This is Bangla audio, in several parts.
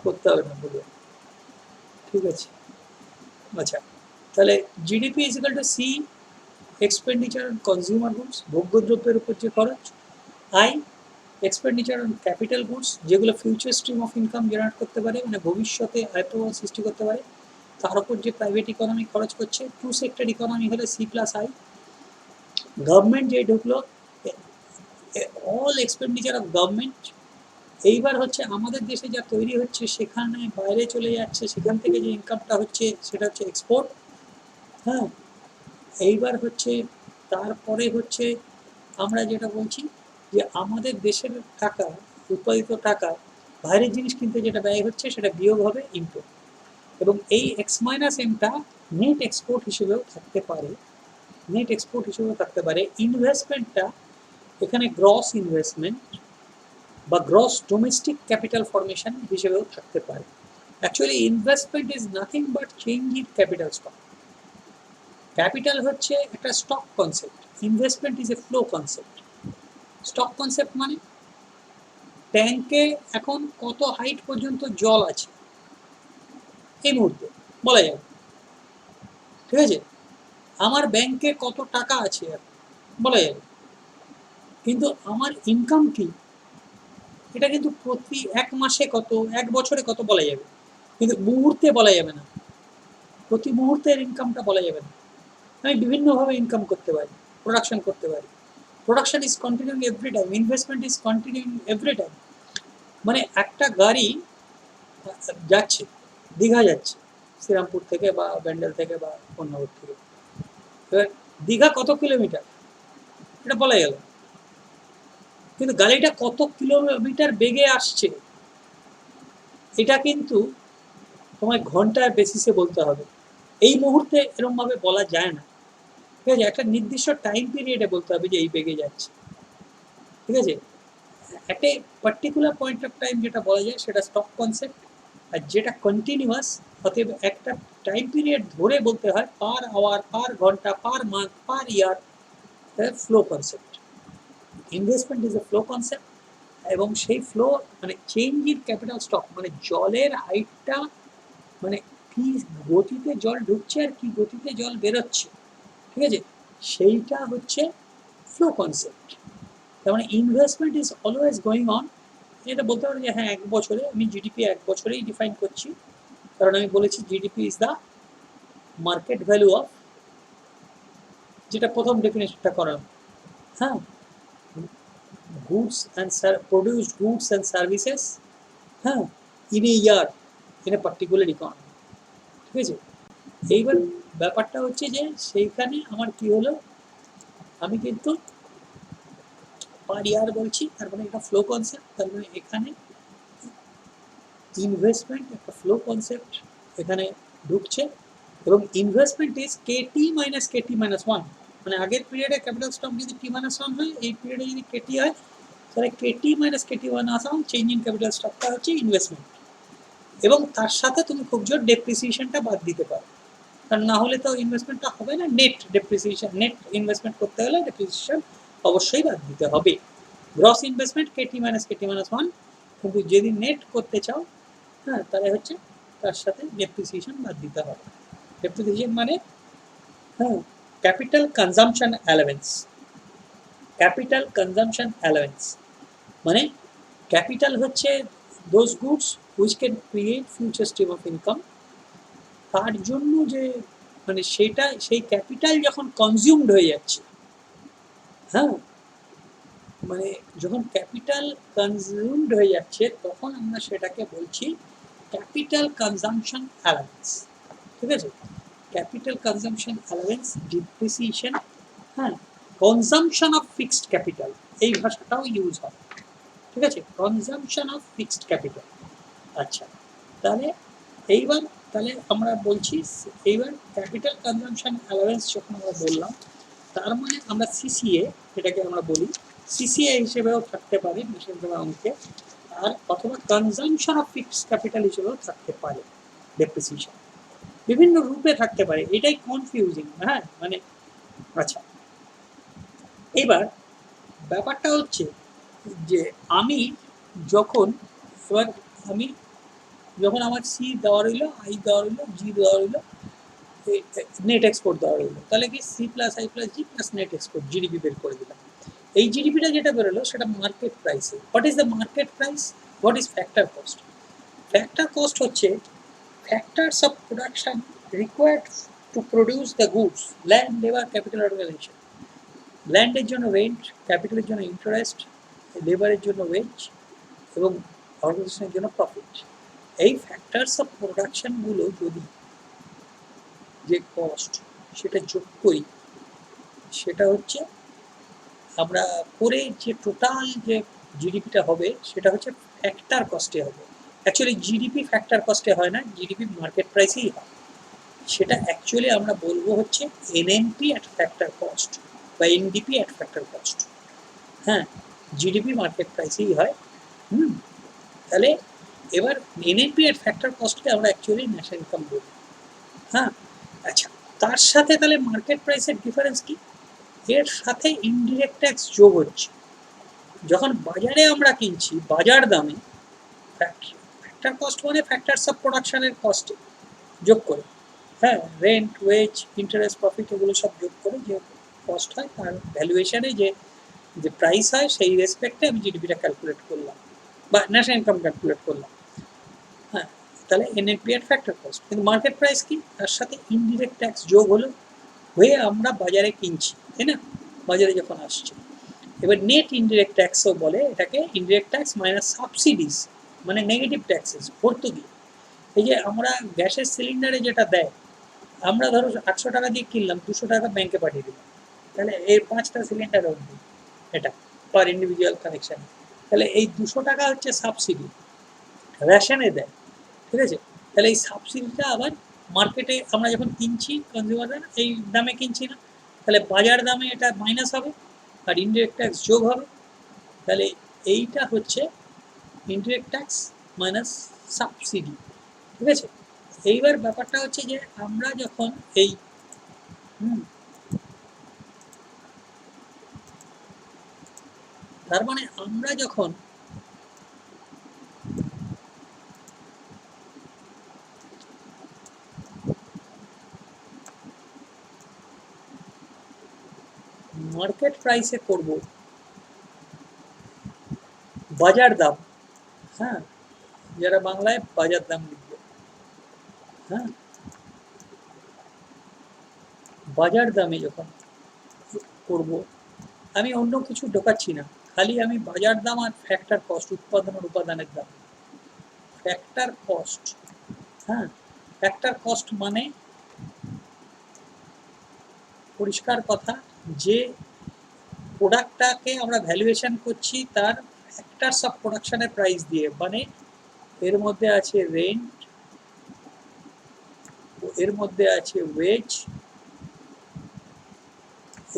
করতে হবে না বলে, ঠিক আছে। আচ্ছা, তাহলে GDP is equal to C expenditure on consumer goods, ভোগ্যদ্রব্যের উপর যে খরচ, I expenditure on capital goods, যেগুলো future stream of income generate করতে পারে, মানে ভবিষ্যতে আয়প্রবাহ সৃষ্টি করতে পারে, তার উপর যে প্রাইভেট ইকোনমি খরচ করছে। টু সেক্টর ইকোনমি হলে সি প্লাস আই। গভর্নমেন্ট যে ঢুকলো, অল এক্সপেন্ডিচার অফ গভর্নমেন্ট। এইবার হচ্ছে আমাদের দেশে যা তৈরি হচ্ছে সেখানে বাইরে চলে যাচ্ছে, সেখান থেকে যে ইনকামটা হচ্ছে সেটা হচ্ছে এক্সপোর্ট। হ্যাঁ, এইবার হচ্ছে তারপরে হচ্ছে আমরা যেটা বলছি যে আমাদের দেশের টাকা, উৎপাদিত টাকা বাইরের জিনিস কিনতে যেটা ব্যয় হচ্ছে সেটা বিয়োগ হবে ইম্পোর্ট, এবং এই এক্স মাইনাস এমটা নেট এক্সপোর্ট হিসেবেও থাকতে পারে। নেট এক্সপোর্ট হিসেবেও থাকতে পারে। ইনভেস্টমেন্টটা এখানে গ্রস ইনভেস্টমেন্ট বা গ্রস ডোমেস্টিক ক্যাপিটাল ফর্মেশন হিসেবেও থাকতে পারে। Actually investment is nothing but change in capital stock. Capital হচ্ছে একটা stock concept, investment is a flow concept. Stock concept মানে ট্যাঙ্কে এখন কত হাইট পর্যন্ত জল আছে এই মুহূর্তে বলা যাবে, ঠিক আছে। আমার ব্যাংকে কত টাকা আছে বলা যাবে, কিন্তু আমার ইনকাম কি এটা কিন্তু প্রতি এক মাসে কত, এক বছরে কত বলা যাবে, কিন্তু মুহূর্তে বলা যাবে না, প্রতি মুহূর্তের ইনকামটা বলা যাবে না। আমি বিভিন্নভাবে ইনকাম করতে পারি, প্রোডাকশন করতে পারি। Production is continuing every time, investment is continuing every time. মানে একটা গাড়ি যাচ্ছে, দীঘা যাচ্ছে শ্রীরামপুর থেকে বা ব্যান্ডেল থেকে বা অন্যপুর থেকে, এবার দীঘা কত কিলোমিটার এটা বলা গেল, কিন্তু গাড়িটা কত কিলোমিটার বেগে আসছে এটা কিন্তু তোমায় ঘন্টার বেসিসে বলতে হবে। এই মুহূর্তে এরকমভাবে বলা যায় না, ঠিক আছে। একটা নির্দিষ্ট টাইম পিরিয়ডে বলতে হবে যে এই বেগে যাচ্ছে, ঠিক আছে। একটা পার্টিকুলার পয়েন্ট অফ টাইম যেটা বলা যায় সেটা স্টক কনসেপ্ট, আর যেটা কন্টিনিউয়াস, অতএব একটা টাইম পিরিয়ড ধরে বলতে হয়, পার আওয়ার, পার ঘন্টা, per month, per year, flow concept. Investment is a flow concept, এবং সেই ফ্লো মানে চেঞ্জ ইন ক্যাপিটাল স্টক, মানে জলের হাইটটা, মানে কি গতিতে জল ঢুকছে আর কি গতিতে জল বেরোচ্ছে, ঠিক আছে, সেইটা হচ্ছে ফ্লো কনসেপ্ট। তার মানে investment is always going on. এটা বলতে পারো যে হ্যাঁ এক বছরে আমি জিডিপি এক বছরেই ডিফাইন করছি, কারণ আমি বলেছি GDP is the market value of, যেটা প্রথম ডেফিনেশনটা করালাম, হ্যাঁ, goods and produced goods and services, হ্যাঁ, in a year, in a particular economy, ঠিক আছে। এইবার ব্যাপারটা হচ্ছে যে সেইখানে আমার কি হলো, আমি কিন্তু পার ইয়ার বলছি, তার মানে এটা ফ্লো কনসেপ্ট, তার মানে এখানে ইনভেস্টমেন্ট একটা ফ্লো কনসেপ্ট এখানে ঢুকছে, এবং investment is KT minus KT minus one, মানে আগের পিরিয়ডে ক্যাপিটাল স্টক যদি টি মাইনাস ওয়ান হয়, এই পিরিয়ডে যদি কেটি হয়, তাহলে কেটি মাইনাস কেটি ওয়ান আসা চেঞ্জ ইন ক্যাপিটাল স্টকটা হচ্ছে ইনভেস্টমেন্ট। এবং তার সাথে তুমি খুব জোর ডেপ্রিসিয়েশনটা বাদ দিতে পারো, কারণ না হলে তো ইনভেস্টমেন্টটা হবে না। নেট ডেপ্রিসিয়েশন, নেট ইনভেস্টমেন্ট করতে হলে ডেপ্রিসিয়েশন অবশ্যই বাদ দিতে হবে। Gross investment KT minus one, কিন্তু যদি নেট করতে চাও, হ্যাঁ, তাহলে হচ্ছে তার সাথে ডেপ্রিসিয়েশন বাদ দিতে হবে। ডেপ্রিসিয়েশন মানে হ্যাঁ capital consumption allowance. Capital consumption allowance মানে ক্যাপিটাল হচ্ছে those goods which can create future stream of income, তার জন্য যে মানে সেটা, সেই ক্যাপিটাল যখন কনজিউমড হয়ে যাচ্ছে, হ্যাঁ, মানে যখন ক্যাপিটাল কনজিউমড হয়ে যাচ্ছে তখন আমরা সেটাকে বলছি ক্যাপিটাল কনজাম্পশন অ্যালাওয়েন্স, ঠিক আছে। ক্যাপিটাল কনজাম্পশন অ্যালাওয়েন্স, ডিপ্রিসিয়েশন, হ্যাঁ, কনজাম্পশন অফ ফিক্সড ক্যাপিটাল, এই ভাষাটাও ইউজ হয়, ঠিক আছে, কনজাম্পশন অফ ফিক্সড ক্যাপিটাল। আচ্ছা, তাহলে এইবার তাহলে আমরা বলছি, এইবার ক্যাপিটাল কনজাম্পশন অ্যালাওয়েন্স যখন আমরা বললাম, তার মানে আমরা সিসিএ, এটাকে আমরা বলি সিসিএ হিসেবেও থাকতে পারে বিশেষ অঙ্কে, আর অথবা কনজাম্পশন অফ ফিক্সড ক্যাপিটাল হিসেবেও থাকতে পারে, ডেপ্রিসিয়েশন বিভিন্ন রূপে থাকতে পারে, এটাই কনফিউজিং, হ্যাঁ মানে। আচ্ছা, এবার ব্যাপারটা হচ্ছে যে আমি যখন, এবার আমি যখন আমার সি দেওয়া রইলো, আই দেওয়া রইলো, জি দেওয়া রইলো, নেট এক্সপোর্ট দেওয়া রইলো, তাহলে কি C plus I plus G plus net export GDP বের করে দিলাম। এই জিডিপিটা যেটা বেরোলো সেটা মার্কেট প্রাইসে। What is the market price, what is factor cost? Factor cost হচ্ছে factors of production required to produce the goods, land, labor, capital, organization. ল্যান্ডের জন্য রেন্ট, ক্যাপিটালের জন্য ইন্টারেস্ট, লেবারের জন্য ওয়েজ এবং অর্গানাইজেশনের জন্য প্রফিট। এই ফ্যাক্টরস অফ প্রোডাকশনগুলো যদি যে কস্ট সেটা যোগ করি, সেটা হচ্ছে আমরা করে যে টোটাল যে জিডিপিটা হবে সেটা হচ্ছে ফ্যাক্টর কস্টে হবে। অ্যাকচুয়ালি জিডিপি ফ্যাক্টর কস্টে হয় না, জিডিপি মার্কেট প্রাইসেই হয়। সেটা অ্যাকচুয়ালি আমরা বলবো হচ্ছে এনএনপি অ্যাট ফ্যাক্টর কস্ট বা এনডিপি অ্যাট ফ্যাক্টর কস্ট। হ্যাঁ, জিডিপি মার্কেট প্রাইসেই হয়। তাহলে এবার এনএনপি অ্যাট ফ্যাক্টর কস্টকে আমরা অ্যাকচুয়ালি ন্যাশনাল ইনকাম বলি। হ্যাঁ, আচ্ছা, তার সাথে তাহলে মার্কেট প্রাইসের ডিফারেন্স কি? এর সাথে ইনডিরেক্ট ট্যাক্স যোগ হচ্ছে। যখন বাজারে আমরা কিনছি বাজার দামে, ফ্যাক্টর কস্ট মানে ফ্যাক্টরস অফ প্রোডাকশনের কস্টে যোগ করে, হ্যাঁ, রেন্ট, ওয়েজ, ইন্টারেস্ট, প্রফিট এগুলো সব যোগ করে যে কস্ট হয় তার ভ্যালুয়েশনে যে যে প্রাইস হয় সেই রেসপেক্টে আমি জিডিপিটা ক্যালকুলেট করলাম বা ন্যাশনাল ইনকাম ক্যালকুলেট করলাম। হ্যাঁ, তাহলে এনএনপি এর ফ্যাক্টর কস্ট। কিন্তু মার্কেট প্রাইস কি? তার সাথে ইনডিরেক্ট ট্যাক্স যোগ হলো, হয়ে আমরা বাজারে কিনছি, তাই না? বাজারে যখন আসছে, এবার নেট ইনডিরেক্ট ট্যাক্সও বলে এটাকে, ইনডিরেক্ট ট্যাক্স মাইনাস সাবসিডিস মানে নেগেটিভ ট্যাক্সেস, ভর্তুকি। এই যে আমরা গ্যাসের সিলিন্ডারে যেটা দেয়, আমরা ধরো 800 টাকা দিয়ে কিনলাম, 200 টাকা ব্যাংকে পাঠিয়ে দিলাম, তাহলে এই 5টা সিলিন্ডার অবধি এটা পার ইন্ডিভিজুয়াল কানেকশন। তাহলে এই 200 টাকা হচ্ছে সাবসিডি, রেশনে দেয়, ঠিক আছে? তাহলে এই সাবসিডিটা আবার মার্কেটে আমরা যখন কিনছি কনজিউমাররা এই দামে কিনছি না, তাহলে বাজার দামে এটা মাইনাস হবে আর ইনডিরেক্ট ট্যাক্স যোগ হবে। তাহলে এইটা হচ্ছে ইনডিরেক্ট ট্যাক্স মাইনাস সাবসিডি, ঠিক আছে? এইবার ব্যাপারটা হচ্ছে যে আমরা যখন এই তার মানে আমরা যখন মার্কেট প্রাইসে করব বাজার দাম, হ্যাঁ, যারা বাংলায় বাজার দাম লিখবে, হ্যাঁ, বাজার দামে যখন করব, আমি অন্য কিছু ঢোকাচ্ছি না, খালি আমি বাজার দাম আর ফ্যাক্টর কস্ট, উৎপাদন আর উপাদানের দাম, ফ্যাক্টর কস্ট, হ্যাঁ, ফ্যাক্টর কস্ট মানে পরিষ্কার কথা যে প্রোডাক্টটাকে আমরা ভ্যালুয়েশন করছি তার ফ্যাক্টরস অফ প্রোডাকশনের প্রাইস দিয়ে, মানে এর মধ্যে আছে রেন্ট, এর মধ্যে আছে ওয়েজ,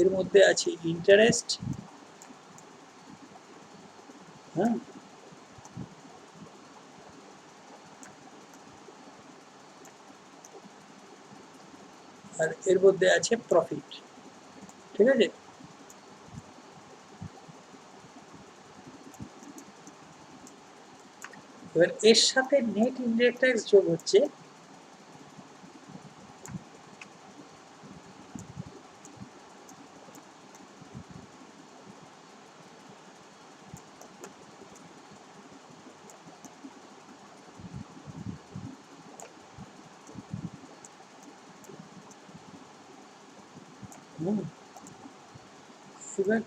এর মধ্যে আছে ইন্টারেস্ট, হ্যাঁ, আর এর মধ্যে আছে প্রফিট, ঠিক আছে? এবার এর সাথে নেট ইনডিরেক্ট ট্যাক্স যোগ হচ্ছে এবার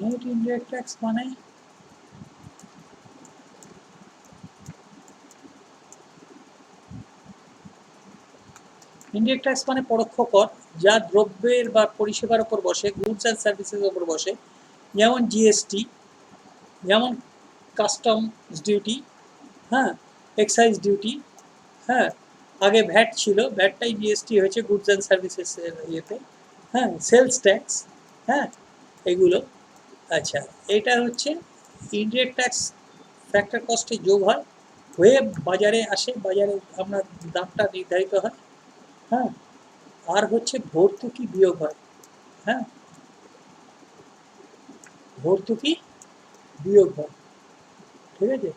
নেট ইনডিরেক্ট ট্যাক্স মানে ইনডিরেক্ট ট্যাক্স মানে পরোক্ষ কর যা দ্রব্যের বা পরিষেবার উপর বসে, গুডস অ্যান্ড সার্ভিসের উপর বসে, যেমন জিএসটি, যেমন কাস্টমস ডিউটি, হ্যাঁ, এক্সাইজ ডিউটি, হ্যাঁ, আগে ভ্যাট ছিল, ভ্যাটটাই জিএসটি হয়েছে গুডস অ্যান্ড সার্ভিসেসের ইয়েতে, হ্যাঁ, সেলস ট্যাক্স, হ্যাঁ, এগুলো। আচ্ছা, এটা হচ্ছে ইনডিরেক্ট ট্যাক্স ফ্যাক্টর কস্টে যোগ হয়, হয়ে বাজারে আসে, বাজারে আমরা দামটা নির্ধারিত হয়, হ্যাঁ, আর হচ্ছে ভর্তুকি বিয়োগ হয়, হ্যাঁ, ভর্তুকি বিয়োগ হয়, ঠিক আছে?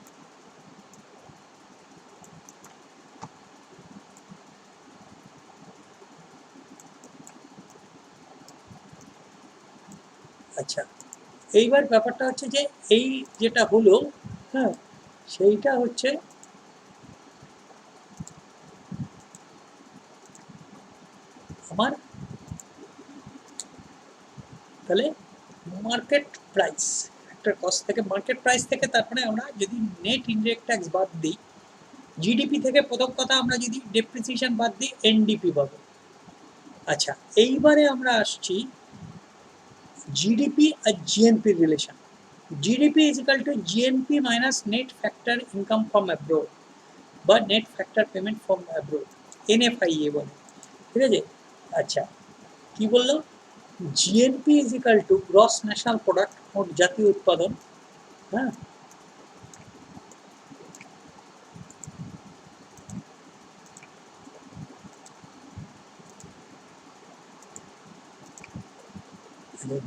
আচ্ছা, এইবার ব্যাপারটা হচ্ছে যে এই যেটা হলো, হ্যাঁ, সেইটা হচ্ছে আমার তাহলে মার্কেট প্রাইস, একটা কস্ট থেকে মার্কেট প্রাইস থেকে, তারপরে আমরা যদি নেট ইনডিরেক্ট ট্যাক্স বাদ দিই, জিডিপি থেকে প্রথম কথা আমরা যদি ডেপ্রিসিয়েশন বাদ দিই, এনডিপি পাবো। আচ্ছা, এইবারে আমরা আসছি জিডিপি আর GNP relation. GDP is equal to GNP minus net factor income from abroad বা net factor payment from abroad, NFIA বলে, ঠিক আছে। আচ্ছা, কি বললো, GNP is equal to gross national product, মোট জাতীয় উৎপাদন, হ্যাঁ,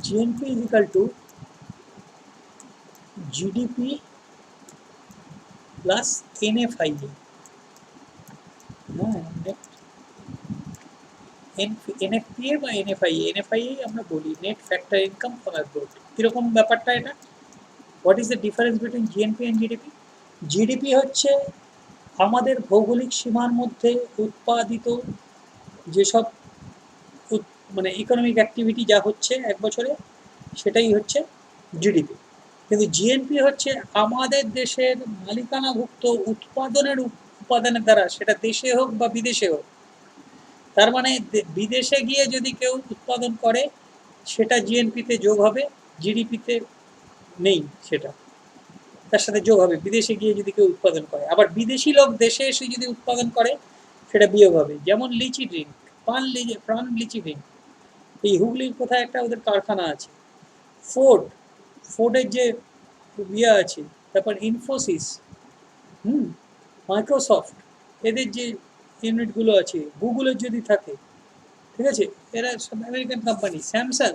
GNP is equal to GDP plus NFIA, হ্যাঁ, এনএফপিএ বা এনএফআইএ, এনএফআইএ আমরা বলি net factor income from abroad. কীরকম ব্যাপারটা এটা, what is the difference between GNP and GDP? GDP হচ্ছে আমাদের ভৌগোলিক সীমার মধ্যে উৎপাদিত যেসব মানে ইকোনমিক অ্যাক্টিভিটি যা হচ্ছে এক বছরে, সেটাই হচ্ছে জিডিপি। কিন্তু জিএনপি হচ্ছে আমাদের দেশের মালিকানাভুক্ত উপাদানের দ্বারা, সেটা দেশে হোক বা বিদেশে হোক, তার মানে বিদেশে গিয়ে যদি কেউ উৎপাদন করে সেটা জিএনপিতে যোগ হবে, জিডিপিতে নেই সেটা, তার সাথে যোগ হবে বিদেশে গিয়ে যদি কেউ উৎপাদন করে। আবার বিদেশি লোক দেশে এসে যদি উৎপাদন করে সেটা বিয়োগ হবে। যেমন লিচি ড্রিঙ্ক, প্রাণ লিচি ড্রিঙ্ক, এই হুগলির কোথায় একটা ওদের কারখানা আছে। ফোর্ডের যে ইয়ে আছে, তারপর ইনফোসিস, মাইক্রোসফট, এদের যে ইউনিটগুলো আছে, গুগলের যদি থাকে, ঠিক আছে, এরা সব American company. Samsung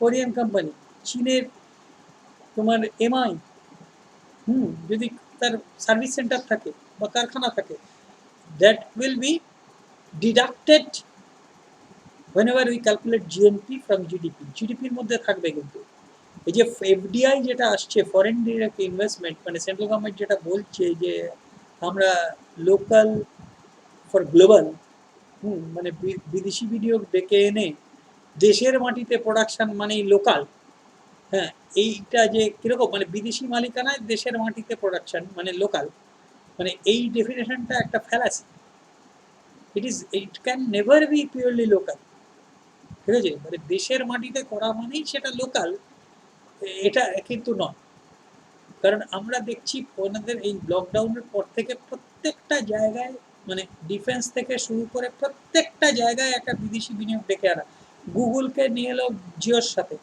Korean company, চীনের তোমার এমআই, যদি তার সার্ভিস সেন্টার থাকে বা কারখানা থাকে, that will be deducted whenever we calculate GNP from GDP। জিডিপির মধ্যে থাকবে। কিন্তু এই যে এফডিআই যেটা আসছে, ফরেন ডিরেক্ট ইনভেস্টমেন্ট, মানে সেন্ট্রাল গভর্নমেন্ট যেটা বলছে যে আমরা লোকাল ফর গ্লোবাল, মানে বিদেশি বিনিয়োগ ডেকে এনে দেশের মাটিতে প্রোডাকশন মানেই লোকাল, হ্যাঁ, এইটা যে কিরকম, মানে বিদেশি মালিকানায় দেশের মাটিতে প্রোডাকশন মানে লোকাল, মানে এই ডেফিনেশনটা একটা fallacy. It can never be purely local, ঠিক আছে, মানে দেশের মাটিতে করা মানেই সেটা লোকাল, এটা কিন্তু নয়। কারণ আমরা দেখছি ওনাদের এই লকডাউনের পর থেকে প্রত্যেকটা জায়গায়, মানে ডিফেন্স থেকে শুরু করে প্রত্যেকটা জায়গায় একটা বিদেশি বিনিয়োগ ডেকে আনা। গুগলকে নিয়ে এলো জিওর সাথে,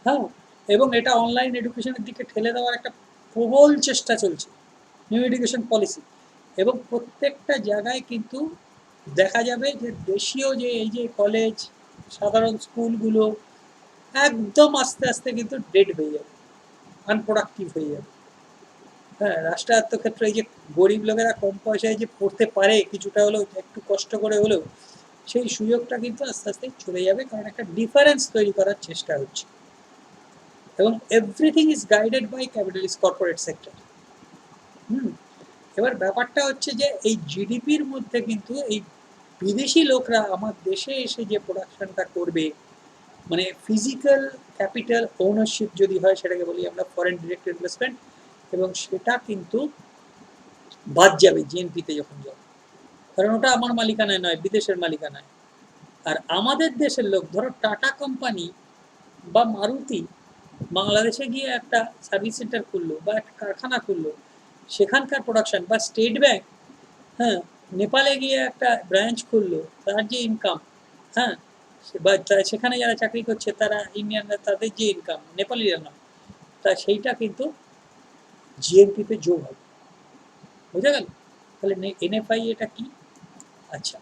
হ্যাঁ, এবং এটা অনলাইন এডুকেশনের দিকে ঠেলে দেওয়ার একটা প্রবল চেষ্টা চলছে, নিউ এডুকেশন পলিসি। এবং প্রত্যেকটা জায়গায় কিন্তু দেখা যাবে যে দেশীয় যে এই যে কলেজ, সাধারণ স্কুলগুলো একদম আস্তে আস্তে কিন্তু ডেড হয়ে যাবে, আনপ্রোডাক্টিভ হয়ে যাবে। হ্যাঁ, রাষ্ট্রায়ত্ত ক্ষেত্রে এই যে গরিব লোকেরা কম পয়সায় যে পড়তে পারে কিছুটা হলেও, একটু কষ্ট করে হলেও, সেই সুযোগটা কিন্তু আস্তে আস্তে চলে যাবে, কারণ একটা ডিফারেন্স তৈরি করার চেষ্টা হচ্ছে। এবং everything is guided by capitalist corporate sector. এবার ব্যাপারটা হচ্ছে যে এই জিডিপির মধ্যে কিন্তু এই বিদেশি লোকরা আমার দেশে এসে যে প্রোডাকশনটা করবে, মানে ফিজিক্যাল ক্যাপিটাল ওনারশিপ যদি হয়, সেটাকে বলি আমরা ফরেন ডিরেক্ট ইনভেস্টমেন্ট, এবং সেটা কিন্তু বাদ যাবে জিএনপিতে যখন যাবে, কারণ ওটা আমার মালিকানায় নয়, বিদেশের মালিকানায়। আর আমাদের দেশের লোক, ধরো টাটা কোম্পানি বা মারুতি বাংলাদেশে গিয়ে একটা সার্ভিস সেন্টার খুললো বা একটা কারখানা খুললো, সেখানকার প্রোডাকশন, বা স্টেট ব্যাংক, হ্যাঁ, নেপালে গিয়ে একটা ব্রাঞ্চ খুললো, তার যে ইনকাম, হ্যাঁ, বা সেখানে যারা চাকরি করছে তারা ইন্ডিয়ানরা, তাদের যে ইনকাম, নেপালিরা নয়, তা সেইটা কিন্তু জিএনপিতে যোগ হবে। বুঝা গেল? তাহলে এনএফআই এটা কি? আচ্ছা,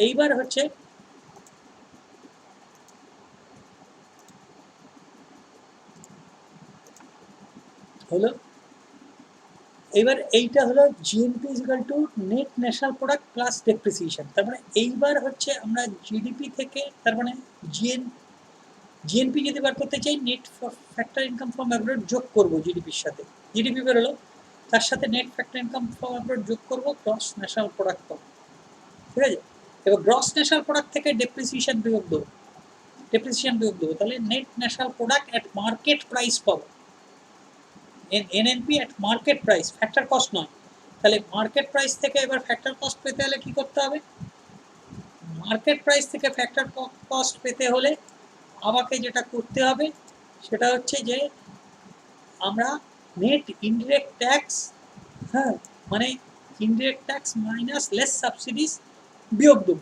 এইবার হচ্ছে হলো, এবার এইটা হলো GNP is equal two net national product plus depreciation. তার মানে এইবার হচ্ছে আমরা জিডিপি থেকে, তার মানে জিএনপি যদি বার করতে চাই net factor income from abroad যোগ করবো জিডিপির সাথে, জিডিপি বেরোলো তার সাথে net factor income from abroad যোগ করবো, গ্রস ন্যাশনাল প্রোডাক্ট পাবো, ঠিক আছে। এবার গ্রস ন্যাশনাল প্রোডাক্ট থেকে ডেপ্রিসিয়েশন বিয়োগ দেবো, তাহলে net national product at market price পাবো, NNP at market price, factor cost নয়। তাহলে মার্কেট প্রাইস থেকে এবার ফ্যাক্টর কস্ট পেতে হলে কি করতে হবে, মার্কেট প্রাইস থেকে ফ্যাক্টর কস্ট পেতে হলে আমাকে যেটা করতে হবে সেটা হচ্ছে যে আমরা নেট ইনডিরেক্ট ট্যাক্স, হ্যাঁ মানে indirect tax minus less subsidies বিয়োগ দেব,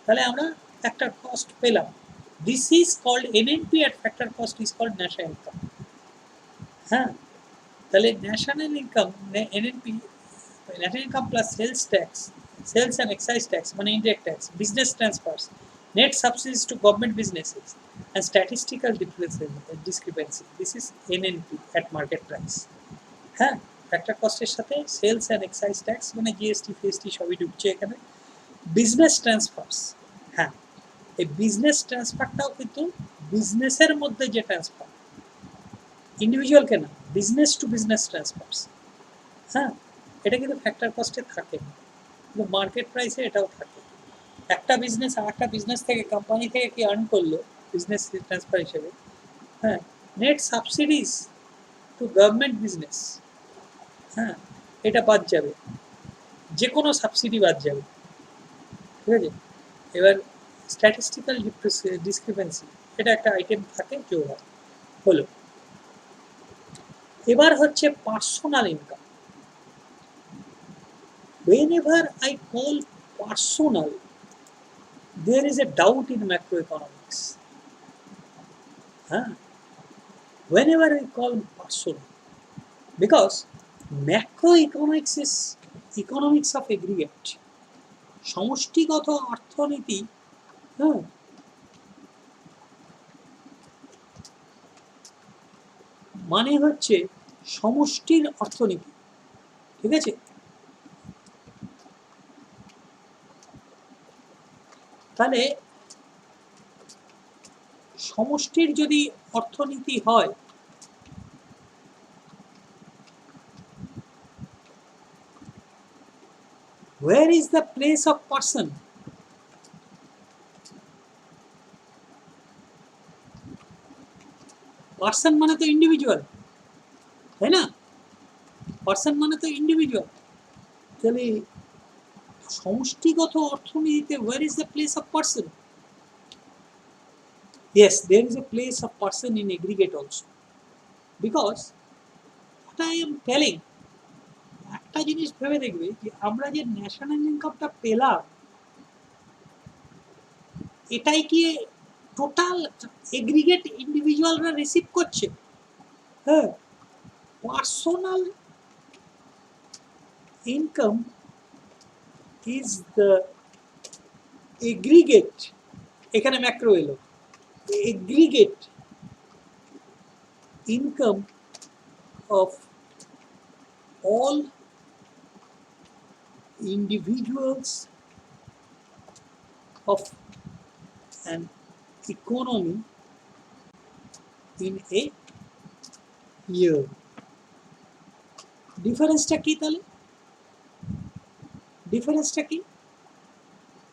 তাহলে আমরা ফ্যাক্টর কস্ট পেলাম। This is called NNP at factor cost is called national income. হ্যাঁ, তাহলে national income NNP, national income plus sales tax, sales and excise tax মানে indirect tax, business transfers, net subsidies to government businesses and statistical discrepancy. This is NNP at market price. হ্যাঁ, ফ্যাক্টর কস্টের সাথে সেলস অ্যান্ড এক্সাইজ ট্যাক্স মানে জিএসটি ফিএসটি সবই ঢুকছে এখানে। বিজনেস ট্রান্সফার্স, হ্যাঁ এই বিজনেস ট্রান্সফারটাও কিন্তু বিজনেসের মধ্যে যে ট্রান্সফার, ইন্ডিভিজুয়ালকে না, বিজনেস টু বিজনেস ট্রান্সফার্স, হ্যাঁ এটা কিন্তু ফ্যাক্টর কস্টে থাকে না, কিন্তু মার্কেট প্রাইসে এটাও থাকে। একটা বিজনেস আর একটা বিজনেস থেকে, কোম্পানি থেকে কি আর্ন করলো বিজনেস ট্রান্সফার হিসেবে, হ্যাঁ net subsidies two government business, হ্যাঁ এটা বাদ যাবে, যে কোনো সাবসিডি বাদ যাবে, ঠিক আছে। এবার স্ট্যাটিস্টিক্যাল ডিসক্রিপেন্সি এটা একটা আইটেম থাকে যোগ হয়, হলো। এবার হচ্ছে personal income. whenever I call personal, there is a doubt in macroeconomics. Huh? Whenever I call personal, because macroeconomics is economics of aggregate, সমষ্টিগত অর্থনীতি, হ্যাঁ মানে হচ্ছে সমষ্টির অর্থনীতি, ঠিক আছে। তাহলে সমষ্টির যদি অর্থনীতি হয়, where is the place of person? Person মানে তো ইন্ডিভিজুয়াল, তাই না, পার্সন মানে তো ইন্ডিভিজুয়াল। তাহলে সমষ্টিগত অর্থনীতিতে where is the place of person? Yes, there is a place of person in aggregate also, because what I am telling, একটা জিনিস ভেবে দেখবে যে আমরা যে ন্যাশনাল ইনকামটা পেলাম এটাই কি টোটাল এগ্রিগেট ইন্ডিভিজুয়ালরা রিসিভ করছে? হ্যাঁ, personal income is the aggregate, এখানে ম্যাক্রো এলো, aggregate income of all individuals of an economy in a year. ডিফারেন্সটা কি তাহলে? ডিফারেন্সটা কি?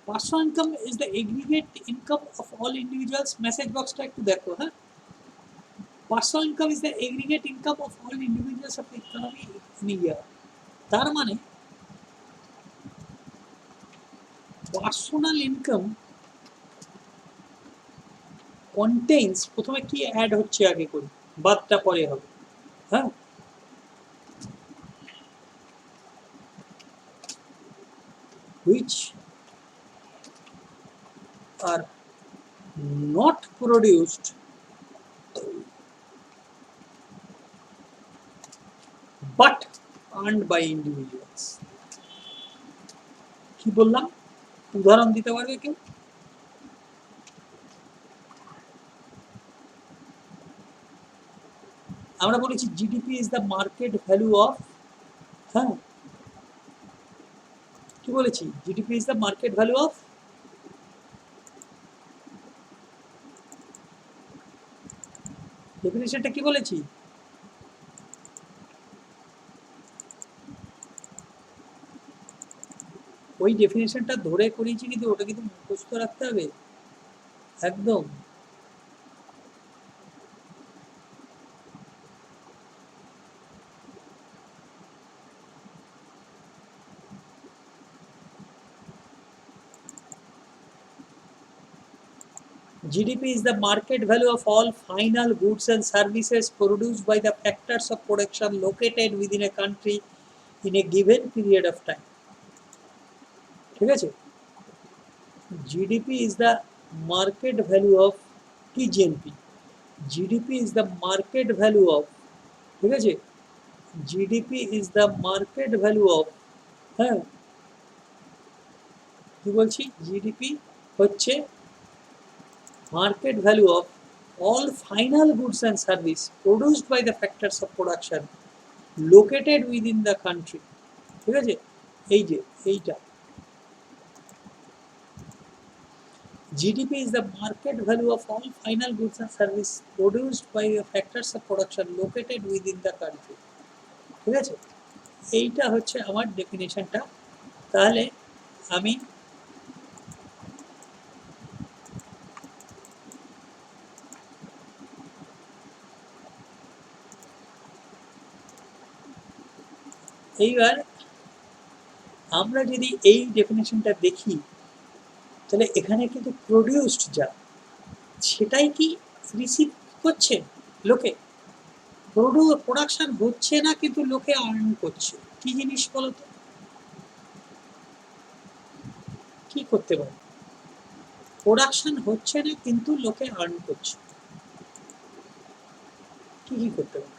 Personal income is the aggregate income of all individuals, message বক্সটা একটু দেখো, হ্যাঁ personal income is the aggregate income of all individuals of economy in a year. তার মানে পার্সোনাল ইনকাম কন্টেইনস, প্রথমে কি অ্যাড হচ্ছে আগে করি, বাদটা পরে হবে, হ্যাঁ which are not produced but earned by individuals. কি বললাম, উদাহরণ দিতে পারবে কেউ? আমরা বলেছি GDP is the market value of, হ্যাঁ কি বলেছি, GDP is the market value of ডেফিনেশনটা কি বলেছি? ওই ডেফিনেশনটা ধরে করিয়েছি, কিন্তু ওটা কিন্তু মুখস্থ রাখতে হবে একদম। GDP is the market value of all final goods and services produced by the factors of production located within a country in a given period of time. ঠিক আছে? GDP is the market value of TGNP. GDP is the market value of, ঠিক আছে? GDP is the market value of, হ্যাঁ কি বলছি, জিডিপি হচ্ছে market value of all final goods and service produced by the factors of production located within the country. ঠিক আছে? এই যে এইটা GDP is the market value of all final goods and service produced by the factors of production located within the country. ঠিক আছে? এইটা হচ্ছে আমার ডেফিনেশনটা। তাহলে আমি এইবার আমরা যদি এই ডেফিনেশনটা দেখি, তাহলে এখানে কিন্তু প্রডিউসড যা, সেটাই কি রিসিভ করছে লোকে? প্রোডাকশন হচ্ছে না, কিন্তু লোকে আর্ন করছে। কি জিনিস বলতো? কি করতে পারে? প্রোডাকশন হচ্ছে না কিন্তু লোকে আর্ন করছে, কি কি করতে পারে?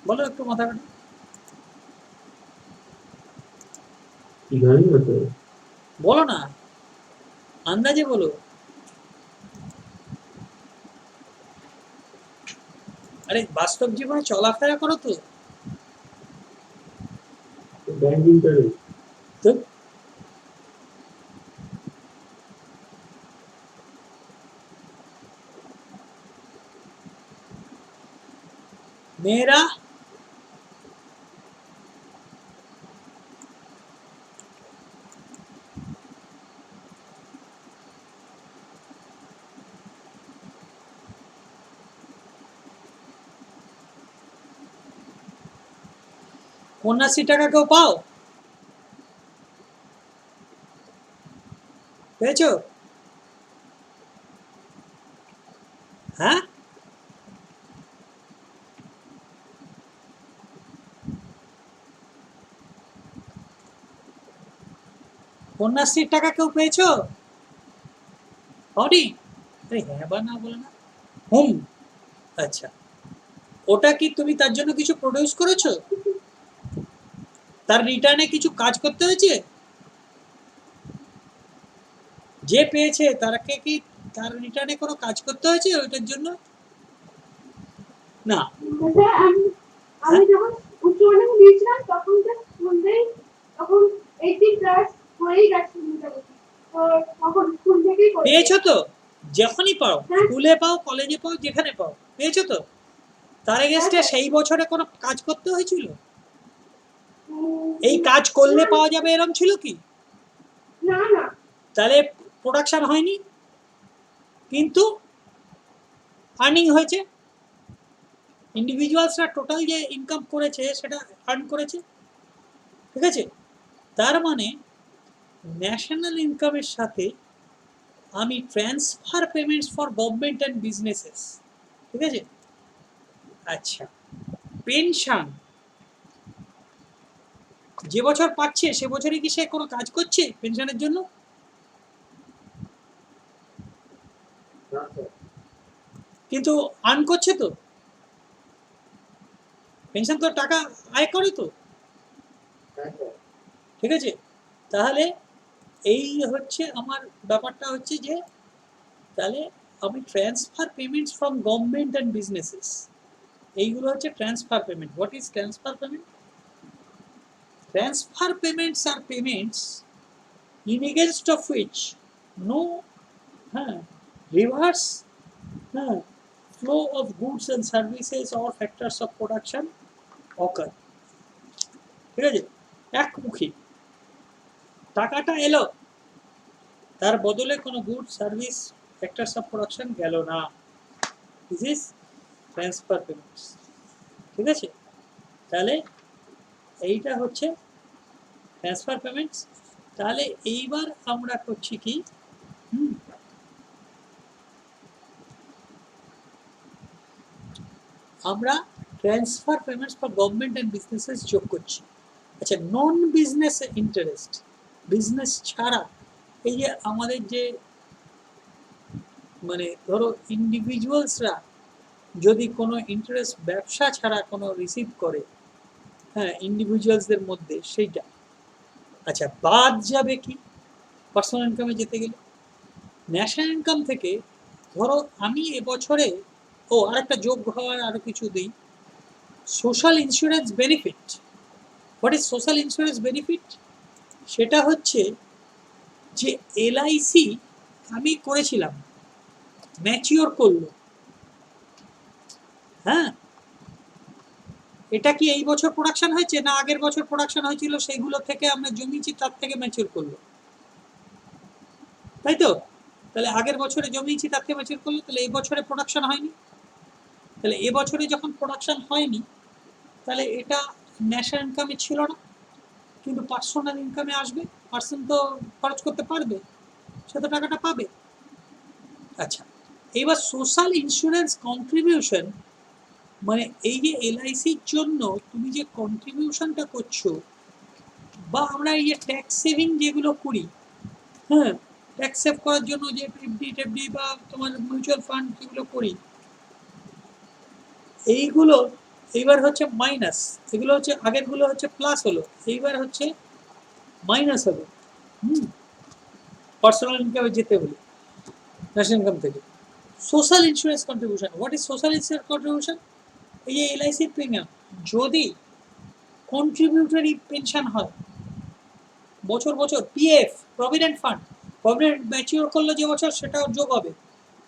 বলো একটু মাথা কাটা। বলো না, আন্দাজে বলো। আরে বাস্তব জীবনে চলাফেরা করো তো। তো মেয়েরা কন্যাশ্রী টাকা কেউ পাও? পেয়েছো? হ্যাঁ, কন্যাশ্রীর টাকা কেউ পেয়েছো? হরি, আরে হ্যাঁ বা না বলে না। হুম, আচ্ছা, ওটা কি তুমি তার জন্য কিছু প্রডিউস করেছো? তার রিটার্নে কিছু কাজ করতে হয়েছে? যে পেয়েছে তাকে কি তার রিটার্নে কোনো কাজ করতে হয়েছে ওইটার জন্য? না। আমি যখন উচ্চ মাধ্যমিক দিয়েছিলাম তখন তখন 80 প্লাস হয়েই গেছে মোটামুটি। তো তখন স্কুল থেকেই পেয়েছো তো? যখনই পাও, স্কুলে পাও, কলেজে পাও, যেখানে পাও, পেয়েছো তো? তার এগেস্টে সেই বছরে কোনো কাজ করতে হয়েছিল? এই কাজ করলে পাওয়া যাবে এরকম ছিল কি? না না। তাহলে প্রোডাকশন হয়নি, কিন্তু আর্নিং হয়েছে। ইন্ডিভিজুয়ালসরা টোটাল যে ইনকাম করেছে সেটা আর্ন করেছে। ঠিক আছে? তার মানে ন্যাশনাল ইনকামের সাথে আমি transfer payments for government and businesses, ঠিক আছে? আচ্ছা, পেনশন যে বছর পাচ্ছে সে বছরে কি সে কোনো কাজ করছে পেনশনের জন্য? কিন্তু আর্ন করছে তো, পেনশন তো টাকা আয় করে তো। ঠিক আছে? তাহলে এই হচ্ছে আমার ব্যাপারটা, হচ্ছে যে তাহলে আমি transfer payments from government and businesses, এইগুলো হচ্ছে transfer payment. What is transfer payment? Transfer payments are payments in against of which no হ্যাঁ, রিভার্স, হ্যাঁ, flow of goods and services or factors of production occur. ঠিক আছে, একমুখী, টাকাটা এলো, তার বদলে কোনো good service factors of production গেল না। This is transfer payments. ঠিক আছে, তাহলে এইটা হচ্ছে ট্রান্সফার পেমেন্টস। তাহলে এইবার আমরা করছি কি, আমরা transfer payments for government and businesses যোগ করছি। আচ্ছা, নন বিজনেস ইন্টারেস্ট, বিজনেস ছাড়া, এই যে আমাদের যে মানে ধরো ইন্ডিভিজুয়ালসরা যদি কোনো ইন্টারেস্ট ব্যবসা ছাড়া কোনো রিসিভ করে, হ্যাঁ, ইন্ডিভিজুয়ালসদের মধ্যে সেইটা, আচ্ছা বাদ যাবে কি পার্সোনাল ইনকামে যেতে গেলে? ন্যাশনাল ইনকাম থেকে ধরো আমি এবছরে, ও আরেকটা যোগ হওয়ার আরো কিছু দিই, social insurance benefit. What is social insurance benefit? সেটা হচ্ছে যে এলআইসি আমি করেছিলাম, ম্যাচিওর করলো, হ্যাঁ, এটা কি এই বছর প্রোডাকশন হয়েছে না আগের বছর প্রোডাকশন হয়েছিল, সেইগুলো থেকে আমরা জমিয়েছি, তার থেকে ম্যাচিওর করলো, তাই তো? তাহলে আগের বছরে জমিয়েছি, তার থেকে ম্যাচিওর করলো, তাহলে এই বছরে প্রোডাকশন হয়নি। তাহলে এবছরে যখন প্রোডাকশন হয়নি, তাহলে এটা ন্যাশনাল ইনকামে ছিল না, কিন্তু পার্সোনাল ইনকামে আসবে, পার্সন তো খরচ করতে পারবে, সে তো টাকাটা পাবে। আচ্ছা, এবার সোশ্যাল ইন্স্যুরেন্স কন্ট্রিবিউশন, মানে এই যে এলআইসির জন্য তুমি যে কন্ট্রিবিউশনটা করছো, বা আমরা এই যে ট্যাক্স সেভিং যেগুলো করি, হ্যাঁ, ট্যাক্স সেভ করার জন্য যে এফডি টেফডি বা তোমার মিউচুয়াল ফান্ড যেগুলো করি, এইগুলো এইবার হচ্ছে মাইনাস, এগুলো হচ্ছে আগেরগুলো হচ্ছে প্লাস হলো, এইবার হচ্ছে মাইনাস হবে। পার্সোনাল ইনকামে যেতে হলে ন্যাশনাল ইনকাম থেকে। Social insurance contribution, what is social insurance contribution? এই যে এলআইসির প্রিমিয়াম, যদি কন্ট্রিবিউটরি পেনশন হয় বছর বছর, PF provident fund, provident mature করলো যে বছর, সেটা যোগ হবে।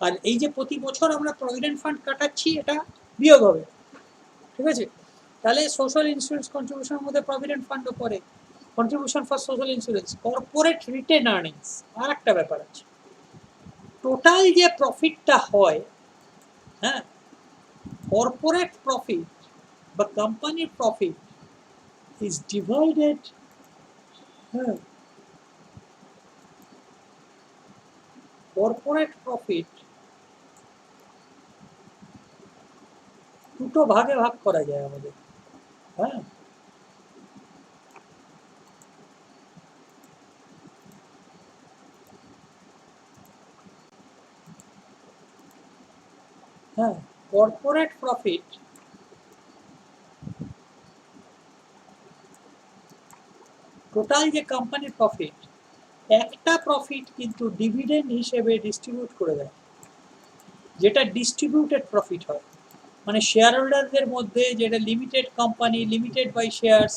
আর এই যে প্রতি বছর আমরা প্রভিডেন্ট ফান্ড কাটাচ্ছি, এটা বিয়োগ হবে। ঠিক আছে, তাহলে সোশ্যাল ইন্স্যুরেন্স কন্ট্রিবিউশনের মধ্যে প্রভিডেন্ট ফান্ডও পড়ে, contribution for social insurance, corporate retained earnings, আর একটা ব্যাপার আছে, টোটাল যে প্রফিটটা হয়, হ্যাঁ, কর্পোরেট প্রফিট বা কোম্পানির প্রফিট ইজ ডিভাইডেড, হ্যাঁ, কর্পোরেট প্রফিট দুটো ভাগে ভাগ করা যায় আমাদের, হ্যাঁ, হ্যাঁ, কর্পোরেট প্রফিট, টোটাল যে কোম্পানির প্রফিট, একটা প্রফিট কিন্তু ডিভিডেন্ড হিসেবে ডিস্ট্রিবিউট করে দেয়, যেটা ডিস্ট্রিবিউটেড প্রফিট হয়, মানে শেয়ার হোল্ডারদের মধ্যে, যেটা limited company, limited by shares,